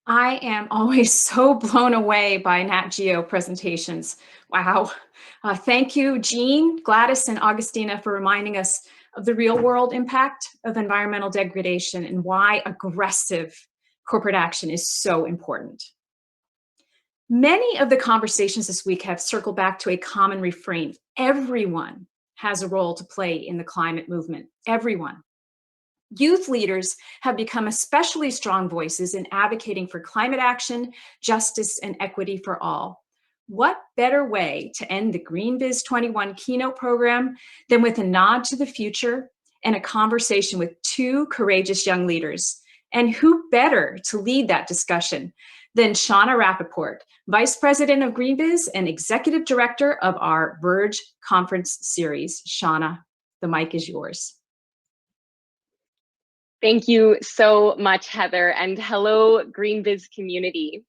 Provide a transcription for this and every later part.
I am always so blown away by Nat Geo presentations. Wow. Thank you, Jean, Gladys, and Augustina for reminding us of the real world impact of environmental degradation and why aggressive corporate action is so important. Many of the conversations this week have circled back to a common refrain. Everyone has a role to play in the climate movement. Everyone. Youth leaders have become especially strong voices in advocating for climate action, justice, and equity for all. What better way to end the GreenBiz 21 keynote program than with a nod to the future and a conversation with two courageous young leaders? And who better to lead that discussion than Shauna Rappaport, Vice President of GreenBiz and Executive Director of our Verge Conference Series. Shauna, the mic is yours. Thank you so much, Heather, and hello, GreenBiz community.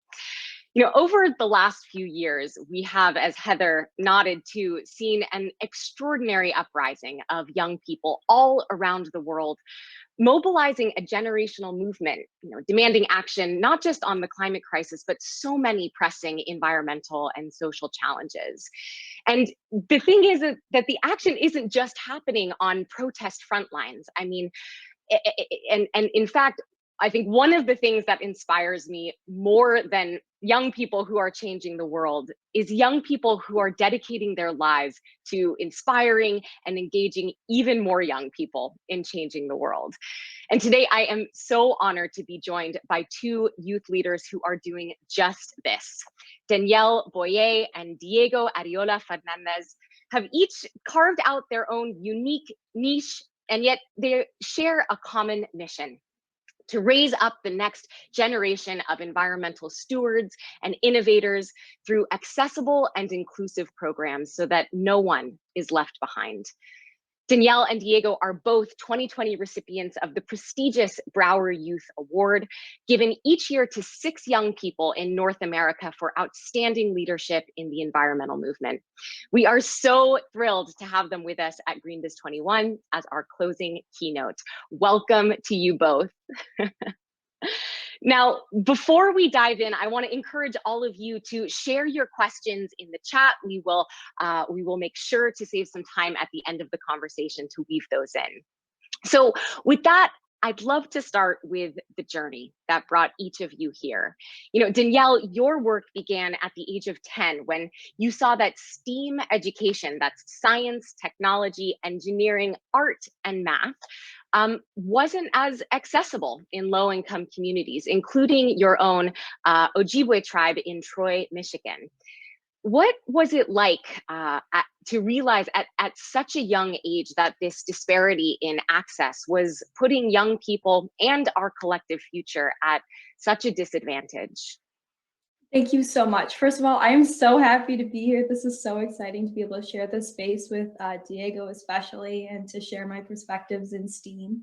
Over the last few years, we have, as Heather nodded to, seen an extraordinary uprising of young people all around the world, mobilizing a generational movement, demanding action, not just on the climate crisis, but so many pressing environmental and social challenges. And the thing is that the action isn't just happening on protest front lines. I mean, and in fact, I think one of the things that inspires me more than young people who are changing the world is young people who are dedicating their lives to inspiring and engaging even more young people in changing the world. And today I am so honored to be joined by two youth leaders who are doing just this. Danielle Boyer and Diego Arreola Fernández have each carved out their own unique niche, and yet they share a common mission: to raise up the next generation of environmental stewards and innovators through accessible and inclusive programs so that no one is left behind. Danielle and Diego are both 2020 recipients of the prestigious Brower Youth Award, given each year to 6 young people in North America for outstanding leadership in the environmental movement. We are so thrilled to have them with us at GreenBiz 21 as our closing keynote. Welcome to you both. Now, before we dive in, I want to encourage all of you to share your questions in the chat. We will make sure to save some time at the end of the conversation to weave those in. So with that, I'd love to start with the journey that brought each of you here. Danielle, your work began at the age of 10 when you saw that STEAM education, that's science, technology, engineering, art, and math, wasn't as accessible in low-income communities, including your own Ojibwe tribe in Troy, Michigan. What was it like to realize at such a young age that this disparity in access was putting young people and our collective future at such a disadvantage? Thank you so much. First of all, I am so happy to be here. This is so exciting to be able to share this space with Diego especially, and to share my perspectives in STEAM.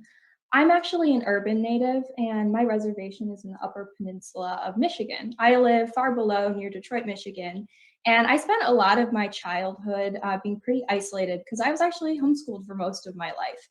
I'm actually an urban native, and my reservation is in the Upper Peninsula of Michigan. I live far below near Detroit, Michigan, and I spent a lot of my childhood being pretty isolated because I was actually homeschooled for most of my life.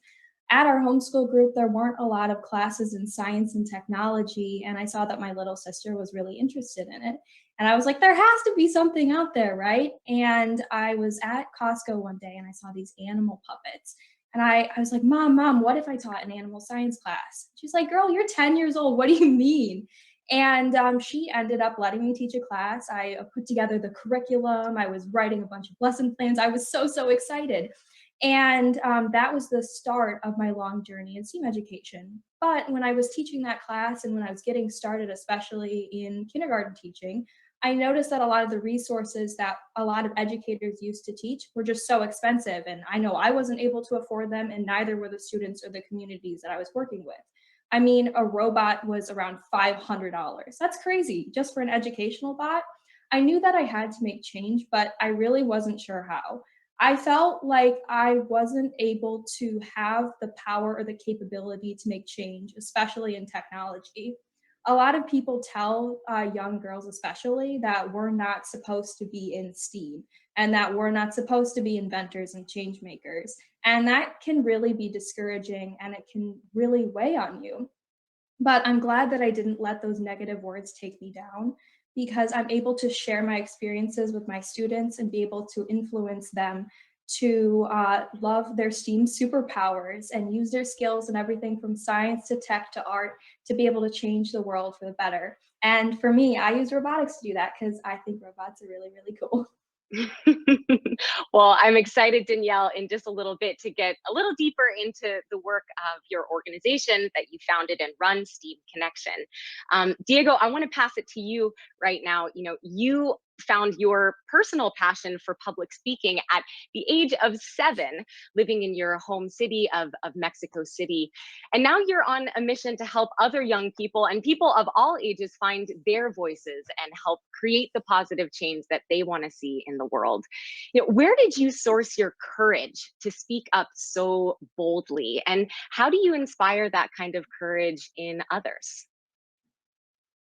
At our homeschool group, there weren't a lot of classes in science and technology, and I saw that my little sister was really interested in it. And I was like, there has to be something out there, right? And I was at Costco one day and I saw these animal puppets. And I was like, Mom, what if I taught an animal science class? She's like, girl, you're 10 years old. What do you mean? And she ended up letting me teach a class. I put together the curriculum. I was writing a bunch of lesson plans. I was so excited. And that was the start of my long journey in STEAM education. But when I was teaching that class and when I was getting started, especially in kindergarten teaching, I noticed that a lot of the resources that a lot of educators used to teach were just so expensive. And I know I wasn't able to afford them, and neither were the students or the communities that I was working with. I mean, a robot was around $500. That's crazy, just for an educational bot. I knew that I had to make change, but I really wasn't sure how. I felt like I wasn't able to have the power or the capability to make change, especially in technology. A lot of people tell young girls especially that we're not supposed to be in STEAM and that we're not supposed to be inventors and change makers. And that can really be discouraging, and it can really weigh on you. But I'm glad that I didn't let those negative words take me down, because I'm able to share my experiences with my students and be able to influence them to love their STEAM superpowers and use their skills in everything from science to tech to art to be able to change the world for the better. And for me, I use robotics to do that because I think robots are really, really cool. Well, I'm excited, Danielle, in just a little bit to get a little deeper into the work of your organization that you founded and run, STEAM Connection. Diego, I want to pass it to you right now. You found your personal passion for public speaking at the age of 7, living in your home city of Mexico City. And now you're on a mission to help other young people and people of all ages find their voices and help create the positive change that they want to see in the world. Where did you source your courage to speak up so boldly? And how do you inspire that kind of courage in others?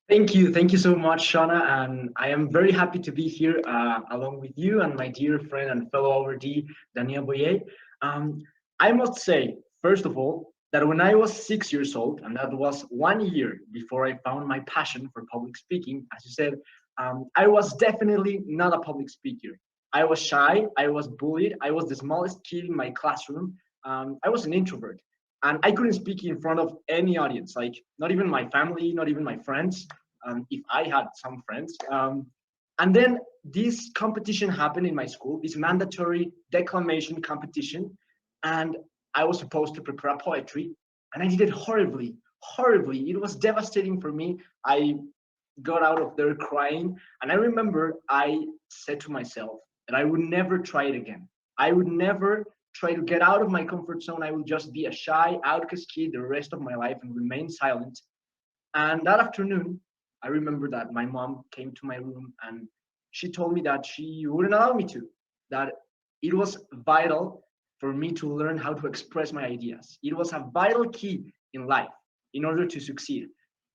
Thank you so much, Shauna, and I am very happy to be here along with you and my dear friend and fellow awardee, Danielle Boyer. I must say, first of all, that when I was 6 years old, and that was 1 year before I found my passion for public speaking, as you said, I was definitely not a public speaker. I was shy, I was bullied, I was the smallest kid in my classroom, I was an introvert. And I couldn't speak in front of any audience, like not even my family, not even my friends, if I had some friends. And then this competition happened in my school, this mandatory declamation competition. And I was supposed to prepare a poetry, and I did it horribly, horribly. It was devastating for me. I got out of there crying. And I remember I said to myself that I would never try it again. I would never try to get out of my comfort zone. I will just be a shy, outcast kid the rest of my life and remain silent. And that afternoon, I remember that my mom came to my room and she told me that she wouldn't allow me to, that it was vital for me to learn how to express my ideas. It was a vital key in life in order to succeed.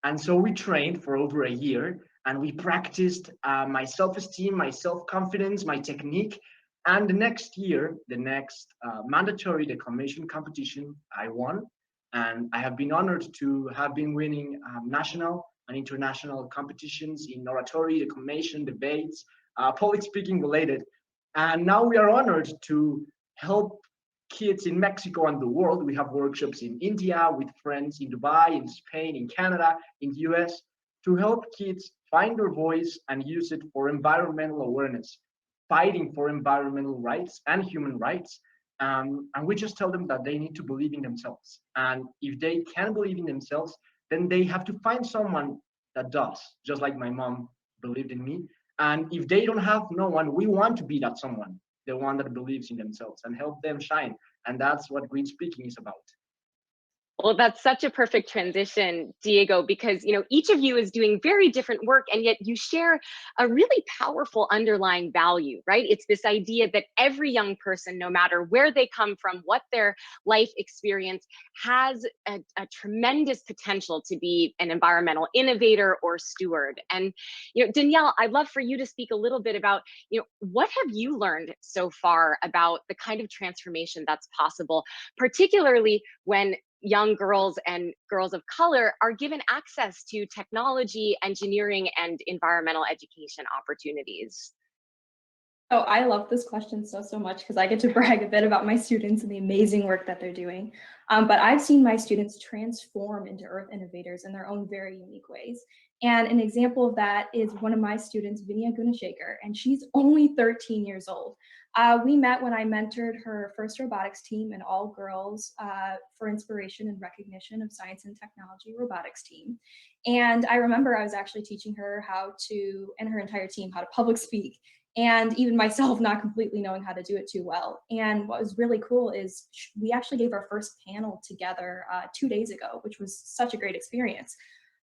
And so we trained for over a year and we practiced my self-esteem, my self-confidence, my technique. And the next year, the next mandatory declamation competition, I won. And I have been honored to have been winning national and international competitions in oratory, declamation, debates, public speaking related. And now we are honored to help kids in Mexico and the world. We have workshops in India with friends in Dubai, in Spain, in Canada, in the US, to help kids find their voice and use it for environmental awareness, fighting for environmental rights and human rights. And we just tell them that they need to believe in themselves. And if they can believe in themselves, then they have to find someone that does, just like my mom believed in me. And if they don't have no one, we want to be that someone, the one that believes in themselves and help them shine. And that's what green speaking is about. Well, that's such a perfect transition, Diego, because each of you is doing very different work, and yet you share a really powerful underlying value, right? It's this idea that every young person, no matter where they come from, what their life experience, has a tremendous potential to be an environmental innovator or steward. And Danielle, I'd love for you to speak a little bit about what have you learned so far about the kind of transformation that's possible, particularly when young girls and girls of color are given access to technology, engineering, and environmental education opportunities? Oh, I love this question so much because I get to brag a bit about my students and the amazing work that they're doing. But I've seen my students transform into Earth innovators in their own very unique ways. And an example of that is one of my students, Vinya Gunashaker, and she's only 13 years old. We met when I mentored her first robotics team, an all girls for inspiration and recognition of science and technology robotics team. And I remember I was actually teaching her how to, and her entire team, how to public speak. And even myself not completely knowing how to do it too well. And what was really cool is we actually gave our first panel together 2 days ago, which was such a great experience.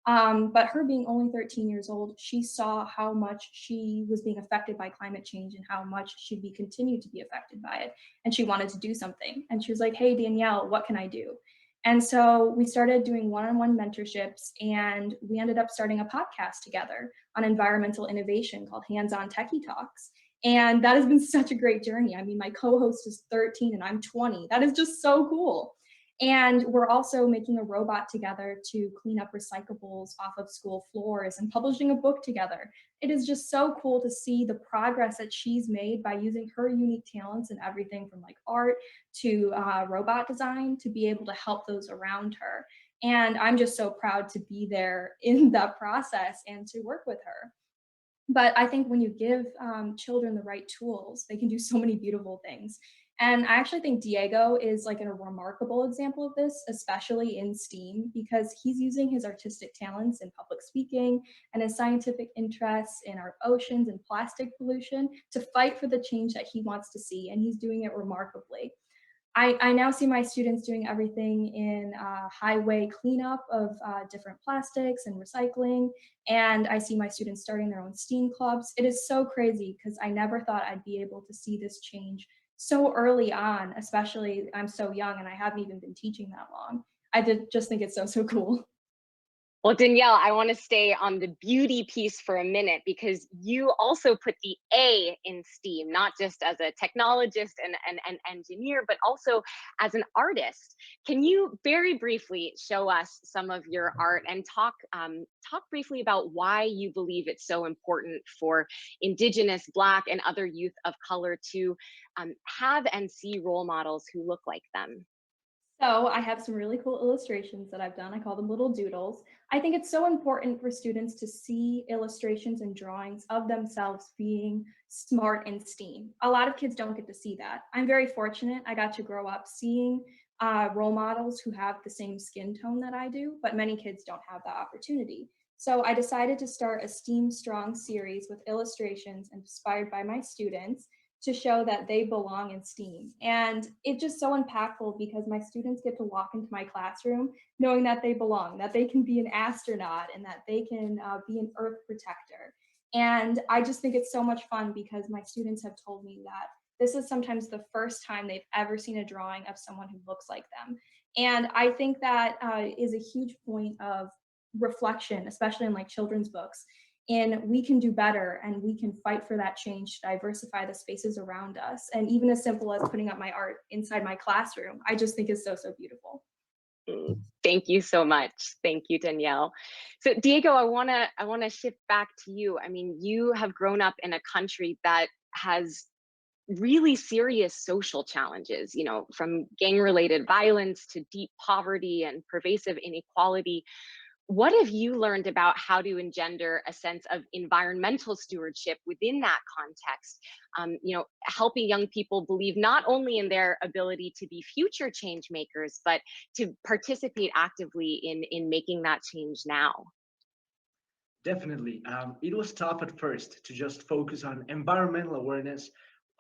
But her being only 13 years old, she saw how much she was being affected by climate change and how much she'd be continued to be affected by it. And she wanted to do something. And she was like, hey, Danielle, what can I do? And so we started doing one-on-one mentorships, and we ended up starting a podcast together on environmental innovation called Hands-On Techie Talks. And that has been such a great journey. I mean, my co-host is 13 and I'm 20. That is just so cool. And we're also making a robot together to clean up recyclables off of school floors and publishing a book together. It is just so cool to see the progress that she's made by using her unique talents in everything from like art to robot design to be able to help those around her. And I'm just so proud to be there in that process and to work with her. But I think when you give children the right tools, they can do so many beautiful things. And I actually think Diego is like a remarkable example of this, especially in STEAM, because he's using his artistic talents in public speaking and his scientific interests in our oceans and plastic pollution to fight for the change that he wants to see. And he's doing it remarkably. I now see my students doing everything in highway cleanup of different plastics and recycling. And I see my students starting their own STEAM clubs. It is so crazy because I never thought I'd be able to see this change so early on, especially I'm so young and I haven't even been teaching that long. Just think it's so, so cool. Well, Danielle, I want to stay on the beauty piece for a minute because you also put the A in STEAM, not just as a technologist and an engineer, but also as an artist. Can you very briefly show us some of your art and talk briefly about why you believe it's so important for Indigenous, Black, and other youth of color to have and see role models who look like them? So I have some really cool illustrations that I've done. I call them little doodles. I think it's so important for students to see illustrations and drawings of themselves being smart in STEAM. A lot of kids don't get to see that. I'm very fortunate. I got to grow up seeing role models who have the same skin tone that I do, but many kids don't have that opportunity. So I decided to start a STEAM Strong series with illustrations inspired by my students to show that they belong in STEAM. And it's just so impactful because my students get to walk into my classroom knowing that they belong, that they can be an astronaut and that they can be an earth protector. And I just think it's so much fun because my students have told me that this is sometimes the first time they've ever seen a drawing of someone who looks like them. And I think that is a huge point of reflection, especially in like children's books. And we can do better and we can fight for that change to diversify the spaces around us. And even as simple as putting up my art inside my classroom, I just think is so, so beautiful. Thank you so much. Thank you, Danielle. So Diego, I wanna shift back to you. I mean, you have grown up in a country that has really serious social challenges, you know, from gang-related violence to deep poverty and pervasive inequality. What have you learned about how to engender a sense of environmental stewardship within that context? You know, helping young people believe not only in their ability to be future change makers, but to participate actively in making that change now. Definitely. It was tough at first to just focus on environmental awareness,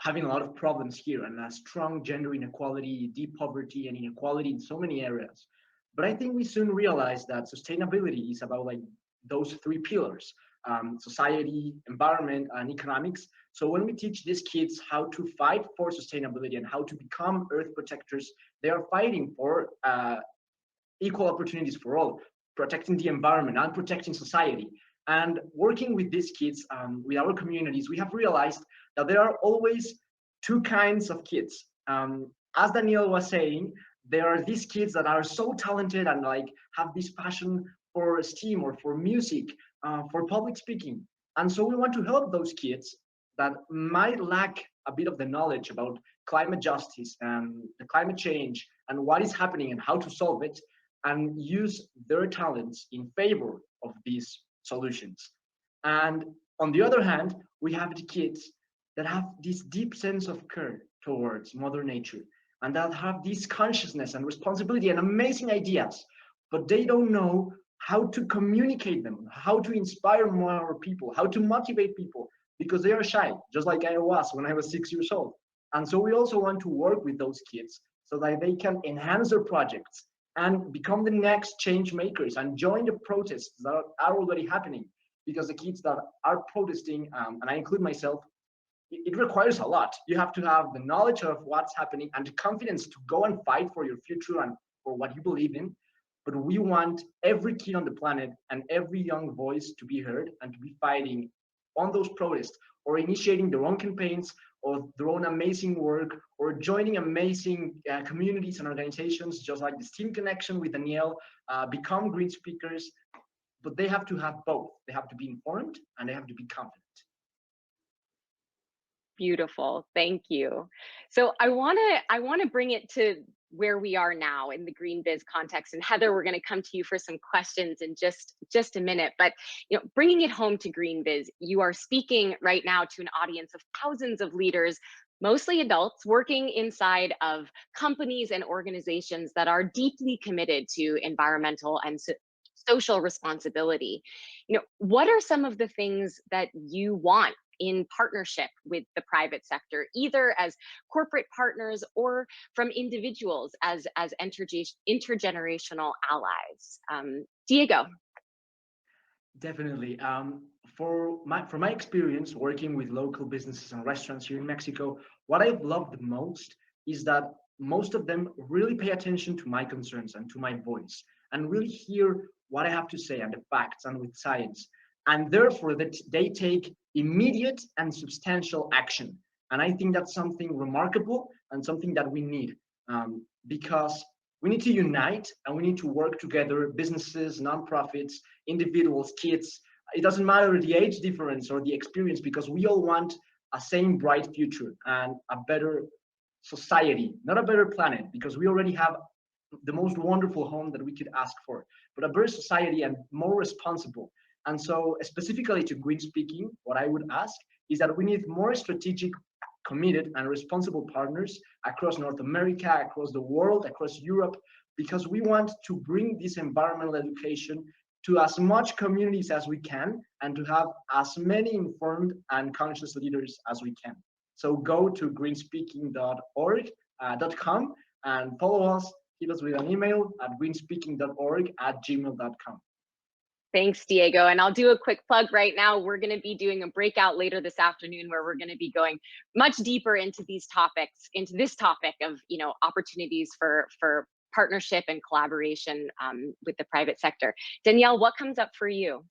having a lot of problems here and a strong gender inequality, deep poverty, and inequality in so many areas. But I think we soon realized that sustainability is about like those three pillars: society, environment, and economics. So when we teach these kids how to fight for sustainability and how to become earth protectors, they are fighting for equal opportunities for all, protecting the environment and protecting society. And working with these kids, with our communities, we have realized that there are always two kinds of kids. As Danielle was saying, there are these kids that are so talented and like have this passion for STEAM or for music, for public speaking. And so we want to help those kids that might lack a bit of the knowledge about climate justice and the climate change and what is happening and how to solve it, and use their talents in favor of these solutions. And on the other hand, we have the kids that have this deep sense of care towards Mother Nature and that have this consciousness and responsibility and amazing ideas, but they don't know how to communicate them, how to inspire more people, how to motivate people, because they are shy, just like I was when I was 6 years old. And so we also want to work with those kids so that they can enhance their projects and become the next change makers and join the protests that are already happening. Because the kids that are protesting, and I include myself, it requires a lot. You have to have the knowledge of what's happening and the confidence to go and fight for your future and for what you believe in. But we want every kid on the planet and every young voice to be heard and to be fighting on those protests or initiating their own campaigns or their own amazing work, or joining amazing communities and organizations, just like the Steam Connection with Danielle, become green speakers. But they have to have both. They have to be informed and they have to be confident. Beautiful, thank you. So I wanna bring it to where we are now in the GreenBiz context. And Heather, we're gonna come to you for some questions in just a minute. But bringing it home to GreenBiz, you are speaking right now to an audience of thousands of leaders, mostly adults, working inside of companies and organizations that are deeply committed to environmental and social responsibility. What are some of the things that you want in partnership with the private sector, either as corporate partners or from individuals as intergenerational allies? Diego. Definitely. From my experience working with local businesses and restaurants here in Mexico, what I've loved the most is that most of them really pay attention to my concerns and to my voice, and really hear what I have to say and the facts and with science. And therefore that they take immediate and substantial action. And I think that's something remarkable and something that we need, because we need to unite and we need to work together, businesses, nonprofits, individuals, kids. It doesn't matter the age difference or the experience, because we all want a same bright future and a better society, not a better planet, because we already have the most wonderful home that we could ask for, but a better society and more responsible. And so specifically to green speaking, what I would ask is that we need more strategic, committed and responsible partners across North America, across the world, across Europe, because we want to bring this environmental education to as much communities as we can and to have as many informed and conscious leaders as we can. So go to greenspeaking.org.com and follow us. Hit us with an email at greenspeaking.org@gmail.com. Thanks, Diego. And I'll do a quick plug right now. We're going to be doing a breakout later this afternoon where we're going to be going much deeper into these topics, into this topic of opportunities for partnership and collaboration with the private sector. Danielle, what comes up for you?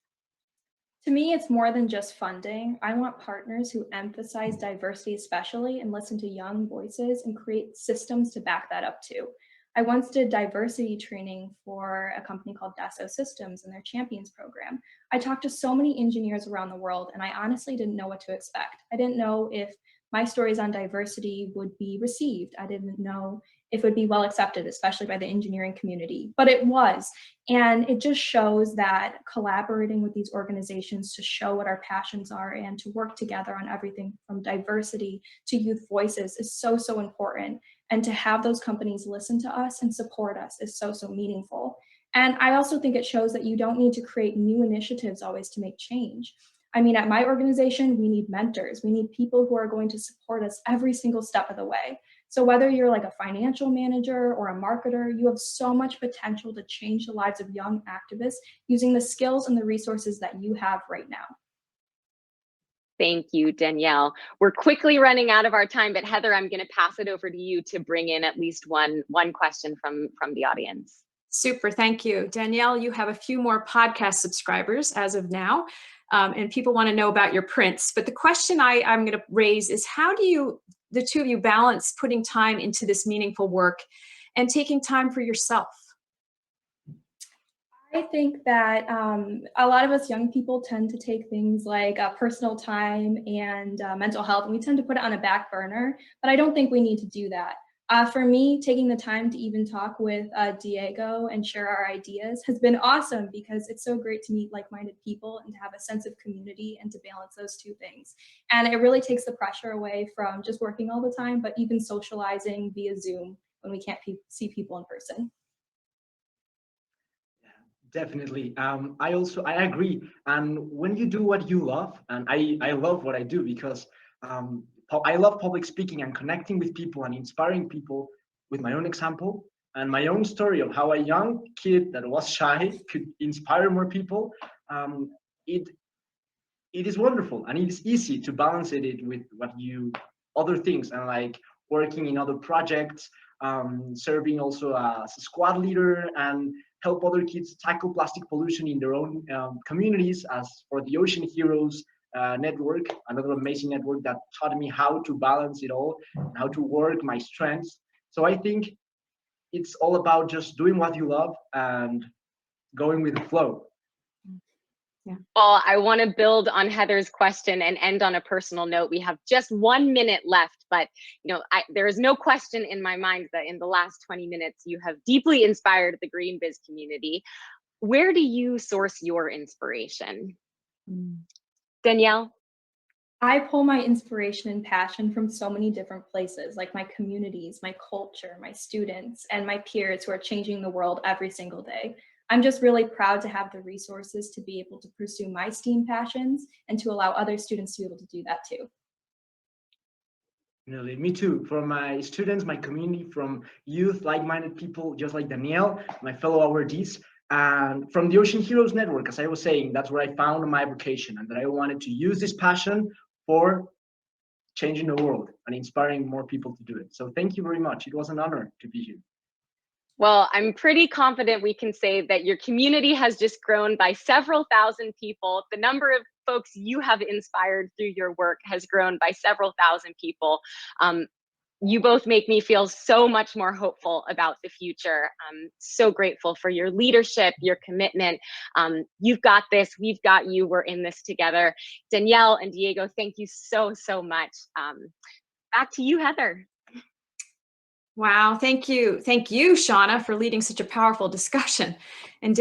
To me, it's more than just funding. I want partners who emphasize diversity especially and listen to young voices and create systems to back that up too. I once did diversity training for a company called Dassault Systems and their Champions program. I talked to so many engineers around the world, and I honestly didn't know what to expect. I didn't know if my stories on diversity would be received. I didn't know if it would be well accepted, especially by the engineering community, but it was. And it just shows that collaborating with these organizations to show what our passions are and to work together on everything from diversity to youth voices is so, so important. And to have those companies listen to us and support us is so, so meaningful. And I also think it shows that you don't need to create new initiatives always to make change. I mean, at my organization, we need mentors. We need people who are going to support us every single step of the way. So whether you're like a financial manager or a marketer, you have so much potential to change the lives of young activists using the skills and the resources that you have right now. Thank you, Danielle. We're quickly running out of our time, but Heather, I'm going to pass it over to you to bring in at least one question from the audience. Super, thank you. Danielle, you have a few more podcast subscribers as of now, and people want to know about your prints. But the question I'm going to raise is, how do the two of you balance putting time into this meaningful work and taking time for yourself? I think that a lot of us young people tend to take things like personal time and mental health, and we tend to put it on a back burner, but I don't think we need to do that. For me, taking the time to even talk with Diego and share our ideas has been awesome, because it's so great to meet like-minded people and to have a sense of community and to balance those two things. And it really takes the pressure away from just working all the time, but even socializing via Zoom when we can't see people in person. Definitely. I agree. And when you do what you love, and I love what I do, because I love public speaking and connecting with people and inspiring people with my own example and my own story of how a young kid that was shy could inspire more people. It is wonderful, and it is easy to balance it with other things, and like working in other projects, serving also as a squad leader, and help other kids tackle plastic pollution in their own communities, as for the Ocean Heroes network, another amazing network that taught me how to balance it all, and how to work my strengths. So I think it's all about just doing what you love and going with the flow. Well, I want to build on Heather's question and end on a personal note. We have just 1 minute left, but there is no question in my mind that in the last 20 minutes, you have deeply inspired the GreenBiz community. Where do you source your inspiration? Danielle? I pull my inspiration and passion from so many different places, like my communities, my culture, my students, and my peers who are changing the world every single day. I'm just really proud to have the resources to be able to pursue my STEAM passions and to allow other students to be able to do that too. Me too. From my students, my community, from youth, like-minded people just like Danielle, my fellow awardees, and from the Ocean Heroes Network. As I was saying, that's where I found my vocation, and that I wanted to use this passion for changing the world and inspiring more people to do it. So thank you very much. It was an honor to be here. Well, I'm pretty confident we can say that your community has just grown by several thousand people. The number of folks you have inspired through your work has grown by several thousand people. You both make me feel so much more hopeful about the future. I'm so grateful for your leadership, your commitment. You've got this, we've got you, we're in this together. Danielle and Diego, thank you so, so much. Back to you, Heather. Wow, thank you. Thank you, Shauna, for leading such a powerful discussion. And